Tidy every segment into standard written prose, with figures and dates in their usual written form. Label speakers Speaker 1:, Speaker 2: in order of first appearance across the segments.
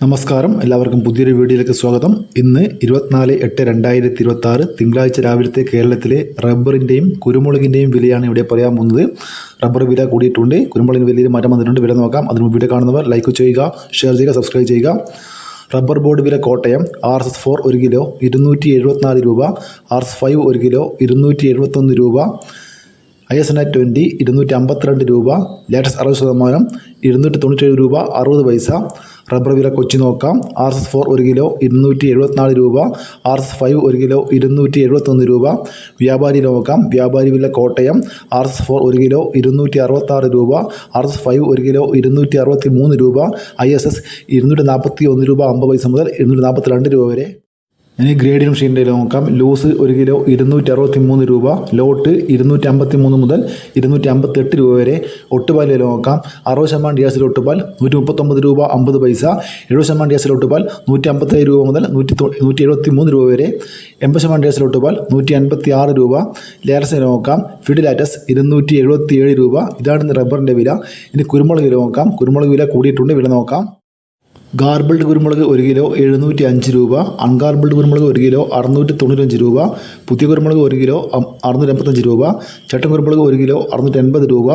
Speaker 1: നമസ്കാരം, എല്ലാവർക്കും പുതിയൊരു വീഡിയോയിലേക്ക് സ്വാഗതം. ഇന്ന് 24/8/2026 തിങ്കളാഴ്ച രാവിലത്തെ കേരളത്തിലെ റബ്ബറിൻ്റെയും കുരുമുളകിൻ്റെയും വിലയാണ് ഇവിടെ പറയാൻ പോകുന്നത്. റബ്ബർ വില കൂടിയിട്ടുണ്ട്, കുരുമുളകിന് വലിയൊരു മാറ്റം വന്നിട്ടുണ്ട്. വില നോക്കാം. അതിന് വീഡിയോ കാണുന്നവർ ലൈക്ക് ചെയ്യുക, ഷെയർ ചെയ്യുക, സബ്സ്ക്രൈബ് ചെയ്യുക. റബ്ബർ ബോർഡ് വില കോട്ടയം RS4 1 കിലോ 274 രൂപ, RS5 1 കിലോ 271 രൂപ, ISNA 20 252 രൂപ, ലേറ്റസ്റ്റ് 60% 297 രൂപ 60 പൈസ. റബ്ബർ വില കൊച്ചി നോക്കാം. RS4 1 കിലോ 274 രൂപ, RS5 1 കിലോ 271 രൂപ. വ്യാപാരി നോക്കാം. വ്യാപാരി വില കോട്ടയം RS4 1 കിലോ 266 രൂപ, RS5 1 കിലോ 263 രൂപ, ISS 241 രൂപ 50 പൈസ മുതൽ 242 രൂപ വരെ. ഇനി ഗ്രേഡിനും ഷീൻ്റെ നോക്കാം. ലൂസ് 1 കിലോ 263 രൂപ, ലോട്ട് 253 മുതൽ 258 രൂപ വരെ. ഒട്ടുപാൽ വില നോക്കാം. 60% ഡിയാസിൽ ഒട്ടുപാൽ 139 രൂപ 50 പൈസ. 70% ഡിയാസിൽ ഒട്ടുപാൽ 157 രൂപ മുതൽ 173 രൂപ വരെ. 80% ഡിയാസിൽ ഒട്ടുപാൽ 156 രൂപ. ലേറ്റസ്റ്റ് നോക്കാം. ഫിഡ് ലാറ്റസ് 277 രൂപ. ഇതാണ് റബ്ബറിൻ്റെ വില. ഇനി കുരുമുളക് വില നോക്കാം. കുരുമുളക് വില കൂടിയിട്ടുണ്ട്. വില നോക്കാം. ഗാർബിൾഡ് കുരുമുളക് 1 കിലോ 705 രൂപ, അൺഗാർബിൾഡ് കുരുമുളക് 1 കിലോ 695 രൂപ, പുതിയ കുരുമുളക് 1 കിലോ 685 രൂപ, ചട്ടൻ കുരുമുളക് 1 കിലോ 680 രൂപ,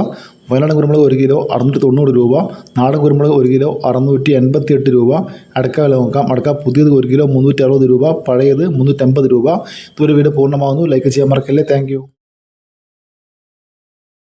Speaker 1: വയനാടൻ കുരുമുളക് 1 കിലോ 690 രൂപ, നാടൻ കുരുമുളക് 1 കിലോ 688 രൂപ. അടക്ക വില നോക്കാം. അടക്ക പുതിയത് 1 കിലോ 360 രൂപ, പഴയത് 350 രൂപ. ഇതൊരു വീഡിയോ പൂർണ്ണമാകുന്നു. ലൈക്ക് ചെയ്യാൻ മറക്കല്ലേ. താങ്ക്